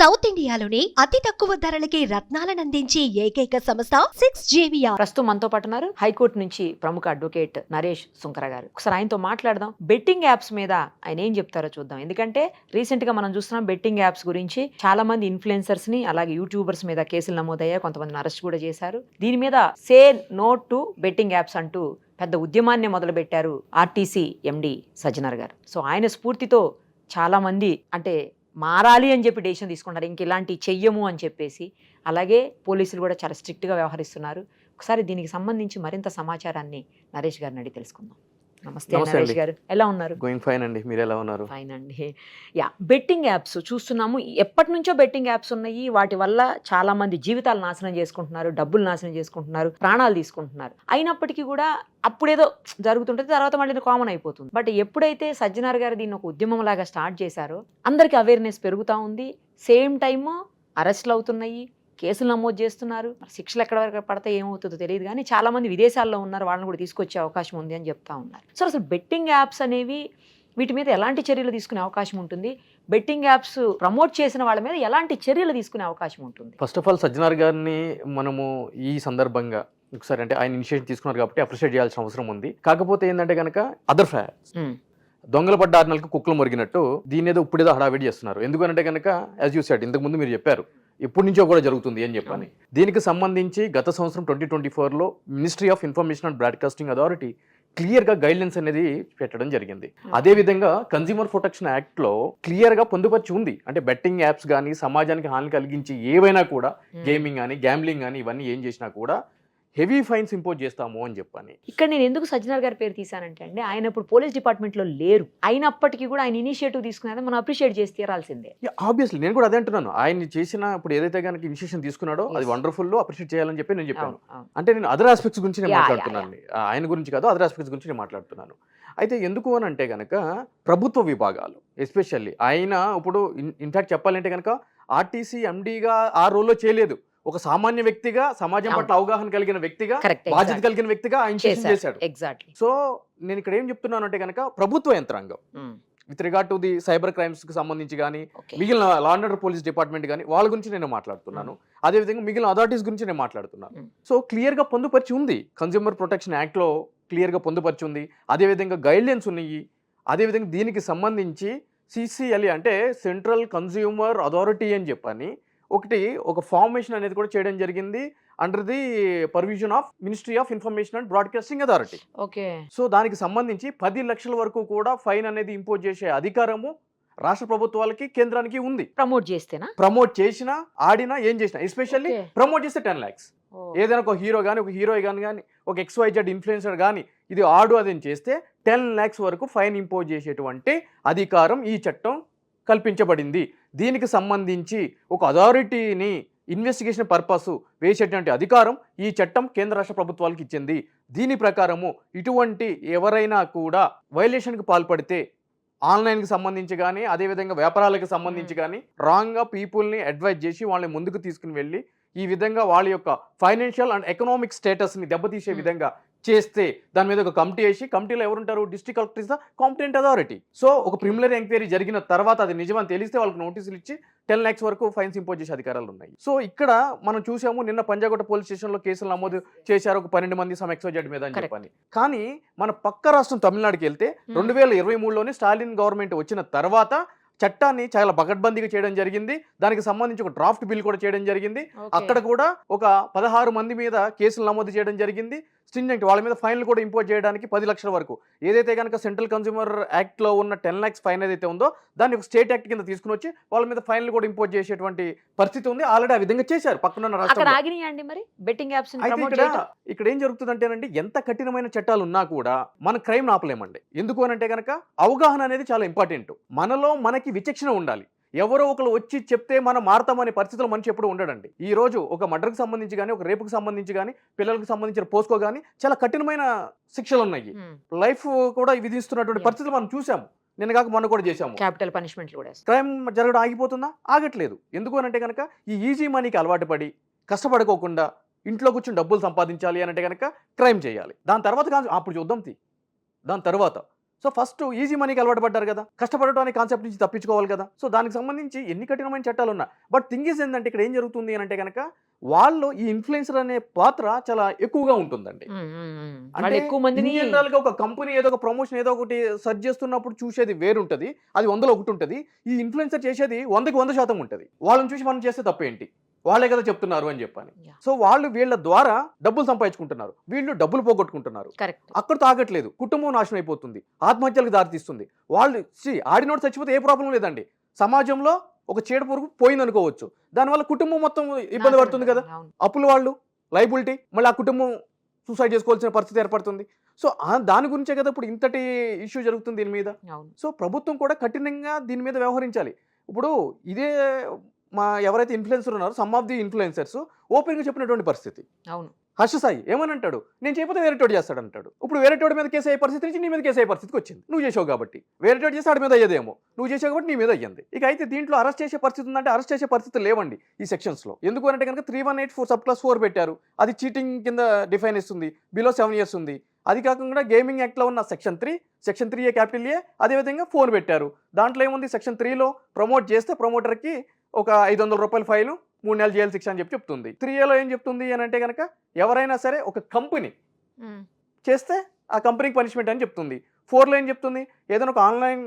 South ఇండియాలోని అతి తక్కువ ధరలకి రత్నాలనందించే ఏకైక సంస్థ 6JVR. ప్రస్తుతం మనతో పాటు ఉన్నారు హైకోర్టు నుంచి ప్రముఖ అడ్వకేట్ నరేష్ సుంకర గారు. ఒకసారి ఆయనతో మాట్లాడదాం. బెట్టింగ్ యాప్స్ మీద ఆయన ఏం చెప్తారో చూద్దాం. ఎందుకంటే రీసెంట్ గా మనం చూస్తున్నాం బెట్టింగ్ యాప్స్ గురించి చాలా మంది ఇన్ఫ్లుయెన్సర్స్ ని అలాగే యూట్యూబర్స్ మీద కేసులు నమోదయ్యాయి, కొంతమందిని అరెస్ట్ కూడా చేశారు. దీని మీద say no to betting apps అంటూ పెద్ద ఉద్యమాన్ని మొదలుపెట్టారు ఆర్టీసీ ఎండి సజ్జనర్ గారు. సో ఆయన స్ఫూర్తితో చాలా మంది అంటే మారాలి అని చెప్పి డెసిషన్ తీసుకుంటారు, ఇంక ఇలాంటి చెయ్యము అని చెప్పేసి. అలాగే పోలీసులు కూడా చాలా స్ట్రిక్ట్గా వ్యవహరిస్తున్నారు. ఒకసారి దీనికి సంబంధించి మరింత సమాచారాన్ని నరేష్ గారిని అడిగి తెలుసుకుందాం. నమస్తే నరేష్ గారు, ఎలా ఉన్నారు? గోయింగ్ ఫైన్ అండి, మీరు ఎలా ఉన్నారు? ఫైన్ అండి. యా, బెట్టింగ్ యాప్స్ చూస్తున్నాము, ఎప్పటి నుంచో బెట్టింగ్ యాప్స్ ఉన్నాయి. వాటి వల్ల చాలా మంది జీవితాలు నాశనం చేసుకుంటున్నారు, డబ్బులు నాశనం చేసుకుంటున్నారు, ప్రాణాలు తీసుకుంటున్నారు. అయినప్పటికీ కూడా అప్పుడేదో జరుగుతుంటుంది, తర్వాత మళ్ళీ కామన్ అయిపోతుంది. బట్ ఎప్పుడైతే సజ్జనార్ గారు దీన్ని ఒక ఉద్యమం లాగా స్టార్ట్ చేశారో అందరికీ అవేర్నెస్ పెరుగుతూ ఉంది. సేమ్ టైమ్ అరెస్టులు అవుతున్నాయి, కేసులు నమోదు చేస్తున్నారు. శిక్షలు ఎక్కడ వరకు పడితే ఏమవుతుందో తెలియదు, కానీ చాలా మంది విదేశాల్లో ఉన్నారు, వాళ్ళని కూడా తీసుకొచ్చే అవకాశం ఉంది అని చెప్తా ఉన్నారు. సో అసలు బెట్టింగ్ యాప్స్ అనేవి వీటి మీద ఎలాంటి చర్యలు తీసుకునే అవకాశం ఉంటుంది? బెట్టింగ్ యాప్స్ ప్రమోట్ చేసిన వాళ్ళ మీద ఎలాంటి చర్యలు తీసుకునే అవకాశం ఉంటుంది? ఫస్ట్ ఆఫ్ ఆల్ సజ్జనార్ గారిని మనము ఈ సందర్భంగా ఒకసారి అంటే ఆయన ఇనిషియేటివ్ తీసుకున్నారు కాబట్టి అప్రిషియేట్ చేయాల్సిన అవసరం ఉంది. కాకపోతే ఏంటంటే కనుక అదర్ ఫ్యాక్ట్స్ దొంగల పడ్డ 6 నెలలకు కుక్కలు మొరిగినట్టు దీని ఏదో ఇప్పుడేదో హడావిడి చేస్తున్నారు. ఎందుకంటే కనుక యాజ్ యూ సెడ్, ఇంతకు ముందు మీరు చెప్పారు ఎప్పటి నుంచో కూడా జరుగుతుంది అని చెప్పని. దీనికి సంబంధించి గత సంవత్సరం 2024లో ministry of information and broadcasting authority క్లియర్గా గైడ్లైన్స్ అనేది పెట్టడం జరిగింది. అదేవిధంగా కన్స్యూమర్ ప్రొటెక్షన్ యాక్ట్లో క్లియర్గా పొందుపరిచి ఉంది. అంటే బెట్టింగ్ యాప్స్ కానీ సమాజానికి హాని కలిగించి ఏవైనా కూడా గేమింగ్ కానీ గ్యాంబ్లింగ్ కానీ ఇవన్నీ ఏం చేసినా కూడా హెవీ ఫైన్స్ ఇంపోజ్ చేస్తాము అని చెప్పని. ఇక్కడ నేను ఎందుకు సజ్జనార్ గారి పేరు తీశానంటే అండి, ఆయన ఇప్పుడు పోలీస్ డిపార్ట్మెంట్లో లేరు, అయినప్పటికీ కూడా ఆయన ఇనిషియేటివ్ తీసుకున్నది మనం అప్రిషియేట్ చేసి తీరాల్సిందే. ఆబ్వియస్లీ నేను కూడా అదే అంటున్నాను. ఆయన చేసిన ఇప్పుడు ఏదైతే కనుక ఇనిషియేషన్ తీసుకున్నాడో అది వండర్ఫుల్, అప్రిషియేట్ చేయాలని చెప్పి నేను చెప్పాను. అంటే నేను అదర్ ఆస్పెక్ట్స్ గురించి నేను మాట్లాడుతున్నాను, ఆయన గురించి కాదు, అదర్ ఆస్పెక్ట్స్ గురించి నేను మాట్లాడుతున్నాను. అయితే ఎందుకు అని అంటే కనుక ప్రభుత్వ విభాగాలు ఎస్పెషల్లీ ఆయన ఇప్పుడు ఇన్ఫాక్ట్ చెప్పాలంటే కనుక ఆర్టీసీ ఎండీగా ఆ రోల్లో చేయలేదు, ఒక సామాన్య వ్యక్తిగా సమాజం పట్ల అవగాహన కలిగిన వ్యక్తిగా బాధ్యత కలిగిన వ్యక్తిగా ఆయన చేశాడు. ఎగ్జాక్ట్లీ. సో నేను ఇక్కడ ఏం చెప్తున్నాను అంటే కనుక ప్రభుత్వ యంత్రాంగం with regard to the cyber crimes కి సంబంధించి కానీ మిగిలిన law and order police department కానీ వాళ్ళ గురించి నేను మాట్లాడుతున్నాను. అదేవిధంగా మిగిలిన అథారిటీస్ గురించి నేను మాట్లాడుతున్నాను. సో క్లియర్ గా పొందుపరిచి ఉంది, కన్స్యూమర్ ప్రొటెక్షన్ యాక్ట్ లో క్లియర్ గా పొందుపరిచి ఉంది. అదేవిధంగా గైడ్ లైన్స్ ఉన్నాయి. అదేవిధంగా దీనికి సంబంధించి సిసిఎల్ఏ అంటే సెంట్రల్ కన్స్యూమర్ అథారిటీ అని చెప్పని ఒక ఫార్మేషన్ అనేది కూడా చేయడం జరిగింది under the supervision of ministry of information and broadcasting authority. Okay. So దానికి సంబంధించి 10 లక్షల వరకు కూడా ఫైన్ అనేది ఇంపోజ్ చేసే అధికారము రాష్ట్ర ప్రభుత్వాలకి కేంద్రానికి ఉంది. ప్రమోట్ చేసినా ఆడినా ఏం చేసినా, ఎస్పెషల్లీ ప్రమోట్ చేస్తే 10 lakhs. ఏదైనా ఒక హీరో కానీ ఒక హీరోయిన్ కానీ ఒక XYZ ఇన్ఫ్లుయెన్సర్ కానీ ఇది ఆడు అదని చేస్తే 10 lakhs వరకు ఫైన్ ఇంపోజ్ చేసేటువంటి అధికారం ఈ చట్టం కల్పించబడింది. దీనికి సంబంధించి ఒక అథారిటీని ఇన్వెస్టిగేషన్ పర్పస్ వేసేటువంటి అధికారం ఈ చట్టం కేంద్ర రాష్ట్ర ప్రభుత్వాలకు ఇచ్చింది. దీని ప్రకారము ఇటువంటి ఎవరైనా కూడా వైలేషన్కి పాల్పడితే ఆన్లైన్కి సంబంధించి కానీ అదేవిధంగా వ్యాపారాలకు సంబంధించి కానీ రాంగ్గా పీపుల్ని అడ్వైజ్ చేసి వాళ్ళని ముందుకు తీసుకుని వెళ్ళి ఈ విధంగా వాళ్ళ యొక్క ఫైనాన్షియల్ అండ్ ఎకనామిక్ స్టేటస్ని దెబ్బతీసే విధంగా చేస్తే దాని మీద ఒక కమిటీ వేసి, కమిటీలో ఎవరుంటారు? District collector is the competent authority. So ఒక ప్రిలిమినరీ ఎంక్వైరీ జరిగిన తర్వాత అది నిజమని తెలిస్తే వాళ్ళకి నోటీసులు ఇచ్చి 10 lakhs వరకు ఫైన్స్ ఇంపోజ్ చేసే అధికారాలు ఉన్నాయి. సో ఇక్కడ మనం చూసాము, నిన్న పంజాగుట్ట పోలీస్ స్టేషన్లో కేసులు నమోదు చేశారు ఒక 12 మంది సమ్ XYZ మీద అని చెప్పని. కానీ మన పక్క రాష్ట్రం తమిళనాడుకి వెళ్తే 2023లోనే స్టాలిన్ గవర్నమెంట్ వచ్చిన తర్వాత చట్టాన్ని చాలా పకడ్బందీగా చేయడం జరిగింది. దానికి సంబంధించి ఒక డ్రాఫ్ట్ బిల్ కూడా చేయడం జరిగింది. అక్కడ కూడా ఒక 16 మంది మీద కేసులు నమోదు చేయడం జరిగింది. స్ట్రింజెంట్ వాళ్ళ మీద ఫైన్లు కూడా ఇంపోజ్ చేయడానికి 10 లక్షల వరకు. ఏదైతే కనుక సెంట్రల్ కన్స్యూమర్ యాక్ట్ లో ఉన్న 10 lakhs ఫైన్ ఏదైతే ఉందో దాన్ని ఒక స్టేట్ యాక్ట్ కింద తీసుకుని వచ్చి వాళ్ళ మీద ఫైన్లు కూడా ఇంపోజ్ చేసేటువంటి పరిస్థితి ఉంది. ఆల్రెడీ ఆ విధంగా చేశారు పక్కన రాష్ట్రంలో. ఇక్కడ ఏం జరుగుతుందంటేనండి, ఎంత కఠినమైన చట్టాలు ఉన్నా కూడా మన క్రైమ్ ఆపలేమండి. ఎందుకు అని అంటే కనుక అవగాహన అనేది చాలా ఇంపార్టెంట్. మనలో మనకి విచక్షణ ఉండాలి. ఎవరో ఒకరు వచ్చి చెప్తే మనం మారతామనే పరిస్థితుల్లో మనిషి ఎప్పుడు ఉండడండి. ఈ రోజు ఒక మర్డర్కి సంబంధించి కానీ ఒక రేపుకి సంబంధించి కానీ పిల్లలకు సంబంధించిన పోస్కో కానీ చాలా కఠినమైన శిక్షలు ఉన్నాయి. లైఫ్ కూడా విధిస్తున్నటువంటి పరిస్థితులు మనం చూసాము. నిన్న కాక మొన్న కూడా చేసాము. క్యాపిటల్ పనిష్మెంట్ కూడా. క్రైమ్ జరగడం ఆగిపోతుందా? ఆగట్లేదు. ఎందుకు అని అంటే కనుక ఈ ఈజీ మనీకి అలవాటు పడి కష్టపడుకోకుండా ఇంట్లో కూర్చొని డబ్బులు సంపాదించాలి అని అంటే కనుక క్రైమ్ చేయాలి. దాని తర్వాత అప్పుడు చూద్దాం. దాని తర్వాత సో ఫస్ట్ ఈజీ మనీకి అలవాటు పడ్డారు కదా, కష్టపడటం అనే కాన్సెప్ట్ నుంచి తప్పించుకోవాలి కదా. సో దానికి సంబంధించి ఎన్ని కఠినమైన చట్టాలు ఉన్నా, బట్ థింగ్ ఈజ్ ఏంటంటే ఇక్కడ ఏం జరుగుతుంది అని అంటే కనుక వాళ్ళు ఈ ఇన్ఫ్లుయెన్సర్ అనే పాత్ర చాలా ఎక్కువగా ఉంటుందండి. అంటే ఎక్కువ మందిని జనరల్ గా ఒక కంపెనీ ఏదో ఒక ప్రమోషన్ ఏదో ఒకటి సెర్చ్ చేస్తున్నప్పుడు చూసేది వేరుంటది, అది 100లో 1 ఉంటుంది. ఈ ఇన్ఫ్లుయెన్సర్ చేసేది 100కి 100% ఉంటుంది. వాళ్ళని చూసి మనం చేస్తే తప్పేంటి, వాళ్ళే కదా చెప్తున్నారు అని చెప్పని. సో వాళ్ళు వీళ్ళ ద్వారా డబ్బులు సంపాదించుకుంటున్నారు, వీళ్ళు డబ్బులు పోగొట్టుకుంటున్నారు. అక్కడ తాగట్లేదు, కుటుంబం నాశనం అయిపోతుంది, ఆత్మహత్యలకు దారితీస్తుంది. వాళ్ళు ఆడినోడు చచ్చిపోతే ఏ ప్రాబ్లం లేదండి, సమాజంలో ఒక చీడ పురుగు పోయింది అనుకోవచ్చు, దానివల్ల కుటుంబం మొత్తం ఇబ్బంది పడుతుంది కదా. అప్పులు వాళ్ళు లైబిలిటీ, మళ్ళీ ఆ కుటుంబం సూసైడ్ చేసుకోవాల్సిన పరిస్థితి ఏర్పడుతుంది. సో దాని గురించే కదా ఇప్పుడు ఇంతటి ఇష్యూ జరుగుతుంది దీని మీద. సో ప్రభుత్వం కూడా కఠినంగా దీని మీద వ్యవహరించాలి. ఇప్పుడు ఇదే ఎవరైతే ఇన్ఫ్లుయెన్సర్ ఉన్నారో, సమ్ ఆఫ్ ది ఇన్ఫ్లుయెన్సర్స్ ఓపెన్గా చెప్పినటువంటి పరిస్థితి. అవును, హర్ష సాయి ఏమని అంటాడు, నేను చేయకపోతే వేరేటోడు చేస్తాడు అంటాడు. ఇప్పుడు వేరేటోడి మీద కేసు అయ్యే పరిస్థితి నుంచి నీ మీద కేసు అయ్యే పరిస్థితికి వచ్చింది, నువ్వు చేసావు కాబట్టి. వేరేటోడు చేస్తే ఆడి మీద అయ్యేదేమో, నువ్వు చేసావు కాబట్టి నీ మీద అయ్యింది. ఇక అయితే దీంట్లో అరెస్ట్ చేసే పరిస్థితి ఉందంటే అరెస్ట్ చేసే పరిస్థితి లేవండి ఈ సెక్షన్స్లో. ఎందుకు అంటే కనుక 3184 సబ్-క్లాస్ 4 పెట్టారు, అది చీటింగ్ కింద డిఫైన్ ఇస్తుంది, బిలో 7 years ఉంది. అది కాకుండా గేమింగ్ యాక్ట్లో ఉన్న సెక్షన్ 3, సెక్షన్ 3A క్యాపిటల్ ఏ, అదేవిధంగా ఫోన్ పెట్టారు. దాంట్లో ఏముంది, సెక్షన్ 3లో ప్రమోట్ చేస్తే ప్రమోటర్కి ఒక 500 రూపాయల ఫైలు, 3 నెలల జైలు శిక్ష అని చెప్తుంది. 3Aలో ఏం చెప్తుంది అని అంటే కనుక ఎవరైనా సరే ఒక కంపెనీ చేస్తే ఆ కంపెనీకి పనిష్మెంట్ అని చెప్తుంది. 4లో ఏం చెప్తుంది, ఏదైనా ఒక ఆన్లైన్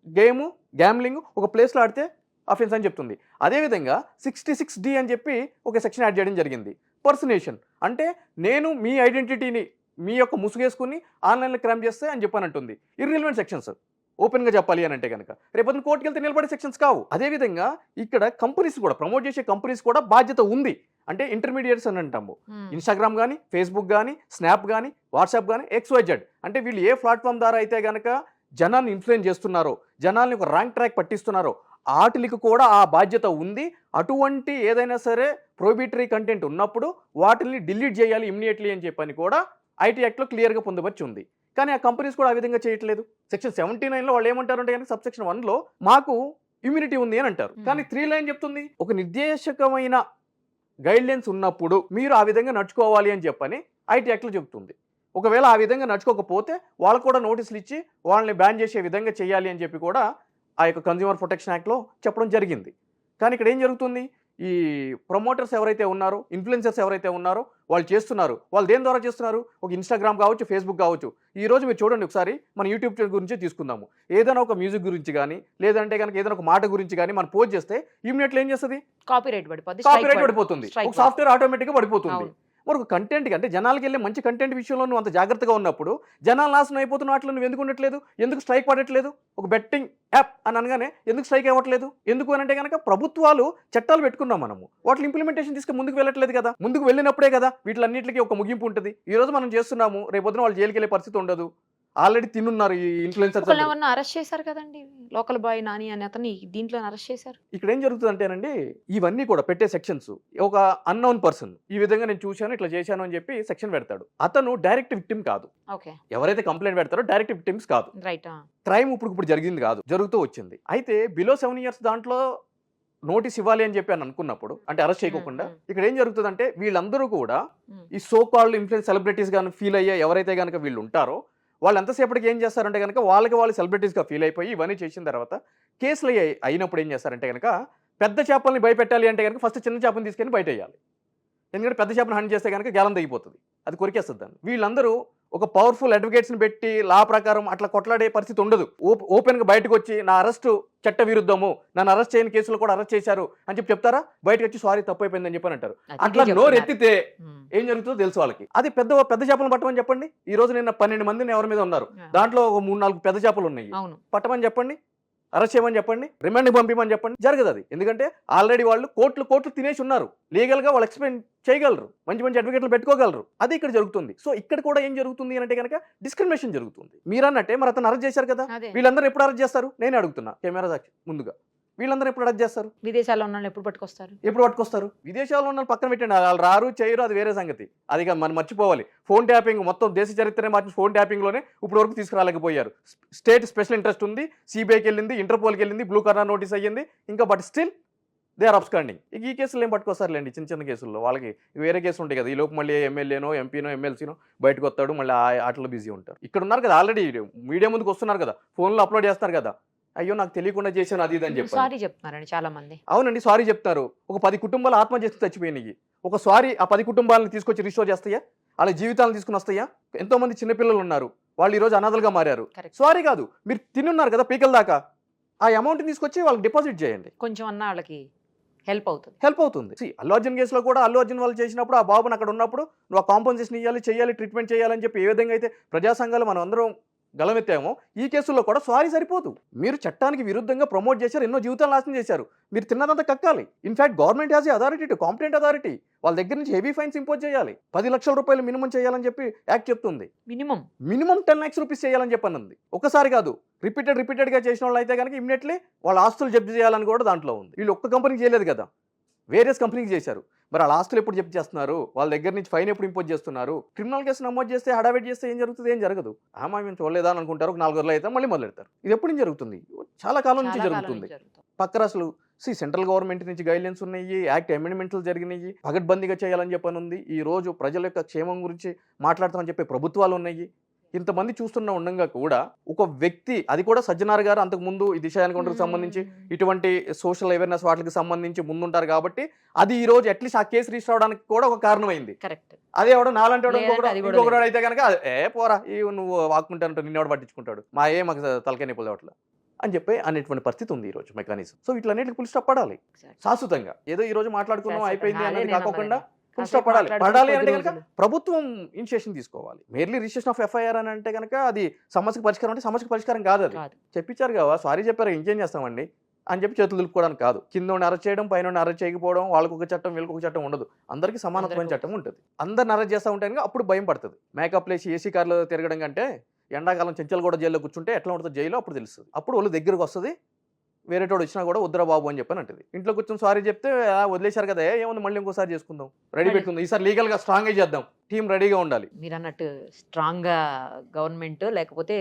గేము గ్యామ్లింగ్ ఒక ప్లేస్లో ఆడితే అఫెన్స్ అని చెప్తుంది. అదేవిధంగా 66D అని చెప్పి ఒక సెక్షన్ యాడ్ చేయడం జరిగింది, పర్సనేషన్. అంటే నేను మీ ఐడెంటిటీని మీ యొక్క ముసుగేసుకుని ఆన్లైన్లో క్రైమ్ చేస్తే అని చెప్పానంటుంది. ఇర్రిలవెంట్ సెక్షన్స్ ఓపెన్గా చెప్పాలి అని అంటే కనుక రేపొద్దున కోర్టుకి వెళ్తే నిలబడే సెక్షన్స్ కావు. అదేవిధంగా ఇక్కడ కంపెనీస్ కూడా, ప్రమోట్ చేసే కంపెనీస్ కూడా బాధ్యత ఉంది. అంటే ఇంటర్మీడియట్స్ అని అంటాము, ఇన్స్టాగ్రామ్ కానీ, ఫేస్బుక్ కానీ, స్నాప్ కానీ, వాట్సాప్ కానీ, XYZ. అంటే వీళ్ళు ఏ ప్లాట్ఫామ్ ద్వారా అయితే కనుక జనాన్ని ఇన్ఫ్లుయెన్స్ చేస్తున్నారో, జనాల్ని ఒక రాంగ్ ట్రాక్ పట్టిస్తున్నారో వాటికి కూడా ఆ బాధ్యత ఉంది. అటువంటి ఏదైనా సరే ప్రొహిబిటరీ కంటెంట్ ఉన్నప్పుడు వాటిని డిలీట్ చేయాలి ఇమ్మీడియట్లీ అని చెప్పని కూడా IT యాక్ట్లో క్లియర్గా పొందవచ్చు ఉంది. కానీ ఆ కంపెనీస్ కూడా ఆ విధంగా చేయట్లేదు. సెక్షన్ 79లో వాళ్ళు ఏమంటారంటే కనుక సబ్సెక్షన్ 1లో మాకు ఇమ్యూనిటీ ఉంది అని అంటారు. కానీ 3లో ఏం చెప్తుంది, ఒక నిర్దేశకమైన గైడ్లైన్స్ ఉన్నప్పుడు మీరు ఆ విధంగా నడుచుకోవాలి అని చెప్పని IT యాక్ట్లో చెప్తుంది. ఒకవేళ ఆ విధంగా నడుచుకోకపోతే వాళ్ళకు కూడా నోటీసులు ఇచ్చి వాళ్ళని బ్యాన్ చేసే విధంగా చేయాలి అని చెప్పి కూడా ఆ యొక్క కన్జ్యూమర్ ప్రొటెక్షన్ యాక్ట్లో చెప్పడం జరిగింది. కానీ ఇక్కడ ఏం జరుగుతుంది, ఈ ప్రమోటర్స్ ఎవరైతే ఉన్నారో, ఇన్ఫ్లుయెన్సర్స్ ఎవరైతే ఉన్నారో వాళ్ళు చేస్తున్నారు. వాళ్ళు దేని ద్వారా చేస్తున్నారు, ఒక ఇన్స్టాగ్రామ్ కావచ్చు, ఫేస్బుక్ కావచ్చు. ఈ రోజు మీరు చూడండి ఒకసారి, మన యూట్యూబ్ గురించి తీసుకుందాము. ఏదైనా ఒక మ్యూజిక్ గురించి కానీ, లేదంటే కనుక ఏదైనా ఒక మాట గురించి కానీ మనం పోస్ట్ చేస్తే ఇమ్మీడియట్లీ ఏం చేస్తుంది, కాపీరైట్ పడిపోతుంది. ఒక సాఫ్ట్వేర్ ఆటోమేటిక్గా పడిపోతుంది. మరి ఒక కంటెంట్ అంటే జనాలకి వెళ్ళే మంచి కంటెంట్ విషయంలో నువ్వు అంత జాగ్రత్తగా ఉన్నప్పుడు జనాలు నాశనం అయిపోతున్న వాటిలో నువ్వు ఎందుకు ఉండట్లేదు, ఎందుకు స్ట్రైక్ పడట్లేదు? ఒక బెట్టింగ్ యాప్ అని అనగానే ఎందుకు స్ట్రైక్ అవ్వట్లేదు? ఎందుకు అని అంటే కనుక ప్రభుత్వాలు చట్టాలు పెట్టుకున్నాం, మనము వాటి ఇంప్లిమెంటేషన్ తీసుకుని ముందుకు వెళ్ళట్లేదు కదా. ముందుకు వెళ్ళినప్పుడే కదా వీటిలన్నింటికి ఒక ముగింపు ఉంటుంది. ఈ రోజు మనం చేస్తున్నాము, రేపొద్దున వాళ్ళు జైలుకి వెళ్ళే పరిస్థితి ఉండదు. ఆల్రెడీ తిన్నున్నారు ఈ ఇన్ఫ్లుయెన్సర్స్. అరెస్ట్ చేశారు కదండి, లోకల్ బాయ్ నాని అని అతన్ని దీంట్లో అరెస్ట్ చేశారు. ఇక్కడ ఏం జరుగుతుంది అంటేనండి, ఇవన్నీ కూడా పెట్టే సెక్షన్స్ ఒక అన్నోన్ పర్సన్ ఈ విధంగా నేను చూశాను, ఇట్లా చేశాను అని చెప్పి సెక్షన్ పెడతాడు. అతను డైరెక్ట్ విక్టిమ్ కాదు. ఎవరైతే కంప్లైంట్ పెడతారో డైరెక్ట్ విక్టిమ్స్ కాదు. క్రైమ్ ఇప్పుడు జరిగింది కాదు, జరుగుతూ వచ్చింది. అయితే బిలో 7 years దాంట్లో నోటీస్ ఇవ్వాలి అని చెప్పి అని అనుకున్నప్పుడు, అంటే అరెస్ట్ చేయకుండా, ఇక్కడ ఏం జరుగుతుందంటే వీళ్ళందరూ కూడా ఈ సో కాల్డ్ ఇన్ఫ్లుయెన్స్ సెలబ్రిటీస్ గాను ఫీల్ అయ్యే ఎవరైతే కనుక వీళ్ళు ఉంటారో వాళ్ళు ఎంతసేపటికి ఏం చేస్తారంటే కనుక వాళ్ళు సెలబ్రిటీస్గా ఫీల్ అయిపోయి ఇవన్నీ చేసిన తర్వాత కేసులు అయినప్పుడు ఏం చేస్తారంటే కనుక పెద్ద చేపల్ని భయపెట్టాలి అంటే కనుక ఫస్ట్ చిన్న చేపని తీసుకెళ్ళి బయట వేయాలి. ఎందుకంటే పెద్ద చేపను హండ్ చేస్తే కనుక గేలం తగ్గిపోతుంది, అది కొరికేస్తుంది దాన్ని. వీళ్ళందరూ ఒక పవర్ఫుల్ అడ్వకేట్స్ని పెట్టి లా ప్రకారం అట్లా కొట్లాడే పరిస్థితి ఉండదు. ఓపెన్గా బయటకు వచ్చి నా అరెస్టు చట్ట విరుద్ధము, నన్ను అరెస్ట్ చేయని కేసులు కూడా అరెస్ట్ చేశారు అని చెప్పి చెప్తారా? బయటకు వచ్చి సారీ తప్పు అయిపోయిందని చెప్పని అంటారు. అట్లా నోరు ఎత్తితే ఏం జరుగుతుందో తెలుసు వాళ్ళకి. అది పెద్ద చేపలను పట్టమని చెప్పండి. ఈ రోజు నిన్న 12 మందిని ఎవరి మీద ఉన్నారు, దాంట్లో ఒక 3-4 పెద్ద చేపలు ఉన్నాయి, పట్టమని చెప్పండి, అరెస్ట్ చేయమని చెప్పండి, రిమాండ్కి పంపించమని చెప్పండి. జరగదు అది. ఎందుకంటే ఆల్రెడీ వాళ్ళు కోట్లు తినేసి ఉన్నారు. లీగల్గా వాళ్ళు ఎక్స్ప్లెయిన్ చేయగలరు, మంచి అడ్వకేట్లు పెట్టుకోగలరు. అది ఇక్కడ జరుగుతుంది. సో ఇక్కడ కూడా ఏం జరుగుతుంది అంటే కనుక డిస్క్రిమినేషన్ జరుగుతుంది. మీరు అన్నట్టే మరి అతను అరెస్ట్ చేశారు కదా, వీళ్ళందరూ ఎప్పుడు అరెస్ట్ చేస్తారు? నేను అడుగుతున్నా కెమెరా సాక్షి ముందుగా, వీళ్ళందరూ ఎప్పుడు అరెస్ట్ చేస్తారు? విదేశాల్లో ఉన్న ఎప్పుడు పట్టుకొస్తారు? విదేశాల్లో ఉన్న పక్కన పెట్టండి, వాళ్ళు రారు చేయరు, అది వేరే సంగతి. అది మనం మర్చిపోవాలి. ఫోన్ ట్యాపింగ్ మొత్తం దేశ చరిత్రనే మార్చి ఫోన్ ట్యాపింగ్లోనే ఇప్పుడు వరకు తీసుకురాలేకపోయారు. స్టేట్ స్పెషల్ ఇంట్రెస్ట్ ఉంది, సిబిఐకి వెళ్ళింది, ఇంటర్పోల్కి వెళ్ళింది, బ్లూ కార్నర్ నోటీస్ అయ్యింది ఇంకా, but still they are absconding. ఇక ఈ కేసులు ఏం పట్టుకొస్తారులేండి, చిన్న చిన్న కేసుల్లో వాళ్ళకి వేరే కేసులు ఉంటాయి కదా, ఈ లోపు మళ్ళీ ఎమ్మెల్యేనో ఎంపీనో ఎమ్మెల్సీనో బయటకు వస్తాడు, మళ్ళీ ఆటలో బిజీ ఉంటారు. ఇక్కడ ఉన్నారు కదా ఆల్రెడీ మీడియా ముందుకు వస్తున్నారు కదా, ఫోన్లో అప్లోడ్ చేస్తున్నారు కదా, అయ్యో నాకు తెలియకుండా చేశాను అది ఇది అని చెప్పి సారీ చెప్తున్నారండి చాలా మంది. అవునండి, సారీ చెప్తారు. ఒక 10 కుటుంబాలు ఆత్మహత్య చేసి చచ్చిపోయినాయి. ఒక సారీ ఆ 10 కుటుంబాలను తీసుకొచ్చి రిస్టోర్ చేస్తాయా? వాళ్ళ జీవితాలను తీసుకుని వస్తాయా? ఎంతో మంది చిన్నపిల్లలు ఉన్నారు, వాళ్ళు ఈరోజు అనాథలుగా మారారు. సారీ కాదు, మీరు తినున్నారు కదా పీకల దాకా, ఆ అమౌంట్ని తీసుకొచ్చి వాళ్ళకి డిపాజిట్ చేయండి, కొంచెం అన్న వాళ్ళకి హెల్ప్ అవుతుంది. అల్లు అర్జున్ కేసులో కూడా అల్లు అర్జున్ వాళ్ళు చేసినప్పుడు ఆ బాబుని అక్కడ ఉన్నప్పుడు నువ్వు ఆ కాంపన్సేషన్ ఇవ్వాలి, చేయాలి, ట్రీట్మెంట్ చేయాలని చెప్పి ఏ విధంగా అయితే ప్రజా సంఘాలు మనం అందరం గలమెత్తామో, ఈ కేసుల్లో కూడా సారీ సరిపోదు. మీరు చట్టానికి విరుద్ధంగా ప్రమోట్ చేశారు, ఎన్నో జీవితాలు నాశనం చేశారు, మీరు తిన్నదంతా కక్కాలి. In fact government has authority to competent authority, వాళ్ళ దగ్గర నుంచి హెవీ ఫైన్స్ ఇంపోజ్ చేయాలి. 10 లక్షల రూపాయలు మినిమం చేయాలని చెప్పి యాక్ట్ చెప్తుంది. మినిమం 10 lakhs రూపీస్ చేయాలని చెప్పనుంది. ఒకసారి కాదు, రిపీటెడ్గా చేసిన వాళ్ళు అయితే కనుక ఇమ్మీడియట్లీ వాళ్ళ ఆస్తులు జప్తు చేయాలని కూడా దాంట్లో ఉంది. వీళ్ళు ఒక్క కంపెనీకి చేయలేదు కదా, వేరియస్ కంపెనీకి చేశారు. మరి వాళ్ళ ఆస్తులు ఎప్పుడు జప్తు చేస్తున్నారు, వాళ్ళ దగ్గర నుంచి ఫైన్ ఎప్పుడు ఇంపోజ్ చేస్తున్నారు? క్రిమినల్ కేసు నమోదు చేస్తే హడావిడి చేస్తే ఏం జరుగుతుంది? ఏం జరగదు. మేము చూడలేదా అని అనుకుంటారు, 4 రోజులు అయితే మళ్ళీ మొదలెడతారు. ఇది ఎప్పుడు జరుగుతుంది? చాలా కాలం నుంచి జరుగుతుంది. పక్క రాష్ట్రాలు సెంట్రల్ గవర్నమెంట్ నుంచి గైడ్లైన్స్ ఉన్నాయి, యాక్ట్ అమెండ్మెంట్లు జరిగినాయి, పగడ్బందీగా చేయాలని చెప్పనుంది. ఈ రోజు ప్రజల యొక్క క్షేమం గురించి మాట్లాడతామని చెప్పే ప్రభుత్వాలు ఉన్నాయి. ఇంతమంది చూస్తున్న ఉండగా కూడా ఒక వ్యక్తి, అది కూడా సజ్జనార్ గారు అంతకు ముందు ఈ దిశ ఎన్కౌంటర్కి సంబంధించి ఇటువంటి సోషల్ అవేర్నెస్ వాటికి సంబంధించి ముందుంటారు కాబట్టి అది ఈ రోజు అట్లీస్ట్ ఆ కేసు రిజిస్టర్ అవడానికి కూడా ఒక కారణమైంది. అదే ఎవడో నాలంటే ఇంకొకడు అయితే కనుక పోరా నువ్వు వాక్కుంటానంటూ నిన్నెవడు పట్టించుకుంటాడు, మాకు తలకాయ నొప్పులు అట్లా అని చెప్పి అనేటువంటి పరిస్థితి ఉంది ఈ రోజు మెకానిజం. సో ఇట్లన్నిటికి పుల్ స్టాప్ పడాలి శాశ్వతంగా. ఏదో ఈ రోజు మాట్లాడుకున్నాం అయిపోయింది అనేది కాకుండా పడాలి అంటే కనుక ప్రభుత్వం ఇనిషియేషన్ తీసుకోవాలి. మేర్లీ రిజిస్ట్రేషన్ ఆఫ్ ఎఫ్ఐఆర్ అని అంటే కనుక అది సమస్యకు పరిష్కారం అంటే సమస్యకు పరిష్కారం కాదు. అది చెప్పించారు కదా, సారీ చెప్పారు, ఇంకేం చేస్తామండి అని చెప్పి చేతులు దులుపుకోవడానికి కాదు. కింద అరెస్ట్ చేయడం, పైన అరెస్ట్ చేయకపోవడం, వాళ్ళకు ఒక చట్టం వీళ్ళకి ఒక చట్టం ఉండదు, అందరికీ సమానత్వమైన చట్టం ఉంటుంది. అందరిని అరెస్ట్ చేస్తూ ఉంటే కనుక అప్పుడు భయం పడుతుంది. మేకప్ లేసి ఏసీ కార్లో తిరగడం కంటే ఎండాకాలం చెంచల్ కూడా జైల్లో కూర్చుంటే ఎట్లా ఉంటుంది జైల్లో అప్పుడు తెలుస్తుంది. అప్పుడు వాళ్ళు దగ్గరకు వస్తుంది, వేరేటోడు వచ్చినా కూడా వద్దురా బాబు అని చెప్పని అంటది. ఇంట్లో కూర్చొని సారీ చెప్తే వదిలేశారు కదా, ఏముంది మళ్ళీ ఇంకోసారి చేసుకుందాం, రెడీ పెట్టుకుందాం, ఈసారి లీగల్ గా స్ట్రాంగ్ చేద్దాం, టీం రెడీగా ఉండాలి. మీరు అన్నట్టు స్ట్రాంగ్ గా గవర్నమెంట్ లేకపోతే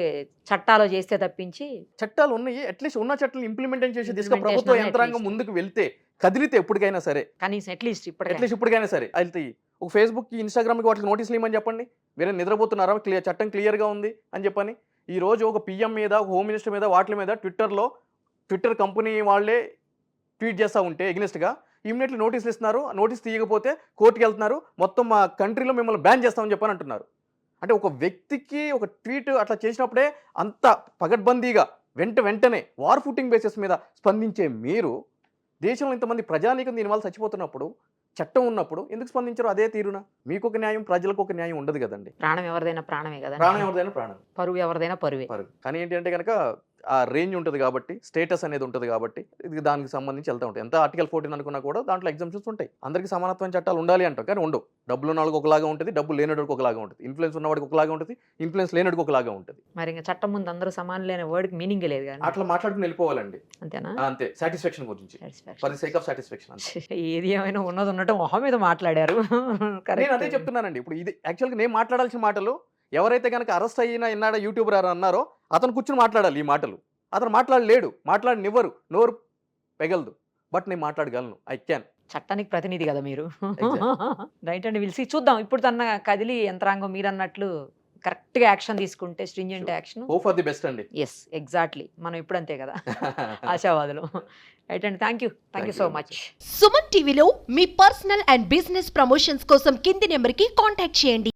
చట్టాలు చేస్తే తప్పించి చట్టాలు ఉన్నాయి, అట్లీస్ట్ ఉన్న చట్టాలు ఇంప్లిమెంటేషన్ చేసే దిశగా ప్రభుత్వ యంత్రాంగం ముందుకు వెళ్తే కదిలితే ఎప్పటికైనా సరే, కనీసం అట్లీస్ట్ ఇప్పటికైనా సరే వెళ్తాయి. ఒక ఫేస్బుక్ కి ఇన్స్టాగ్రామ్ కి వాటికి నోటీసులు ఇవ్వమని చెప్పండి, వేరే నిద్రపోతున్నారా, చట్టం క్లియర్ గా ఉంది అని చెప్పని. ఈ రోజు ఒక పిఎం మీద, ఒక హోమ్ మినిస్టర్ మీద, వాటి మీద ట్విట్టర్ కంపెనీ వాళ్ళే ట్వీట్ చేస్తూ ఉంటే ఎగ్నెస్ట్గా ఇమ్మీడియట్లీ నోటీసులు ఇస్తున్నారు. నోటీస్ తీయకపోతే కోర్టుకి వెళ్తున్నారు, మొత్తం మా కంట్రీలో మిమ్మల్ని బ్యాన్ చేస్తామని చెప్పని అంటున్నారు. అంటే ఒక వ్యక్తికి ఒక ట్వీట్ అట్లా చేసినప్పుడే అంత పగడ్బందీగా వెంటనే వార్ ఫుటింగ్ బేసిస్ మీద స్పందించే మీరు, దేశంలో ఇంతమంది ప్రజానీకం దీనివల్ల చచ్చిపోతున్నప్పుడు, చట్టం ఉన్నప్పుడు ఎందుకు స్పందించారు అదే తీరున? మీకు ఒక న్యాయం, ప్రజలకు ఒక న్యాయం ఉండదు కదండి. ప్రాణం ఎవరిదైనా ప్రాణమే కదా, ప్రాణం, పరువు ఎవరిదైనా పరువే. కానీ ఏంటి అంటే కనుక ఆ రేంజ్ ఉంటుంది కాబట్టి, స్టేటస్ అనేది ఉంటుంది కాబట్టి ఇది దానికి సంబంధించి వెళ్తూ ఉంటాయి. ఎంత ఆర్టికల్ 14 అనుకున్నా కూడా దాంట్లో ఎగ్జామ్షన్స్ ఉంటాయి. అందరికీ సమానత్వం చట్టాలు ఉండాలి అంటాం, కానీ ఉండవు. డబ్బులు ఉన్న వాళ్ళకి ఒకలాగా ఉంటుంది, డబ్బు లేనడికి ఒకలాగా ఉంటుంది, ఇన్ఫ్లుయెన్స్ ఉన్నవాడికి ఒకలాగా ఉంటుంది, ఇన్ఫ్లుయెన్స్ లేనడికి ఒకలాగా ఉంటుంది. మరి ఇంకా చట్టం ముందు అందరూ సమానం లేని వర్డ్కి మీనింగ్ లేదు కానీ అట్లా మాట్లాడుకుని వెళ్ళిపోవాలండి, అంతేనా? అంతే. సాటిస్ఫాక్షన్ గురించి, for the sake of satisfaction. ఏది ఏమైనా ఉన్నది ఉన్నట్టు మొహం మీద మాట్లాడారు. నేను అదే చెప్తున్నానండి. ఇప్పుడు ఇది యాక్చువల్గా నేను మాట్లాడాల్సిన మాటలు, ఎవరైతే కనుక అరెస్ట్ అయినా ఎన్నాడా యూట్యూబర్ అన్నారో అతను కూర్చొని మాట్లాడాలి ఈ మాటలు. అతను మాట్లాడలేడు, మాట్లాడనివ్వరు, నోరు పెగలదు. బట్ నేను మాట్లాడగలను, ఐ క్యాన్. చట్టానికి ప్రతినిధి కదా మీరు. రైట్ అండి, పిలిచి చూద్దాం. ఇప్పుడు తన కదిలి యంత్రాంగం మీరు అన్నట్లు కరెక్ట్గా యాక్షన్ తీసుకుంటే, stringent action, hope for the best అండి. Yes, exactly. మనం ఇప్పుడు అంతే కదా ఆశావాదులు. రైట్ అండి, thank you so much. Suman టీవీలో మీ పర్సనల్ అండ్ బిజినెస్ ప్రమోషన్స్ కోసం కింది నెంబర్కి కాంటాక్ట్ చేయండి.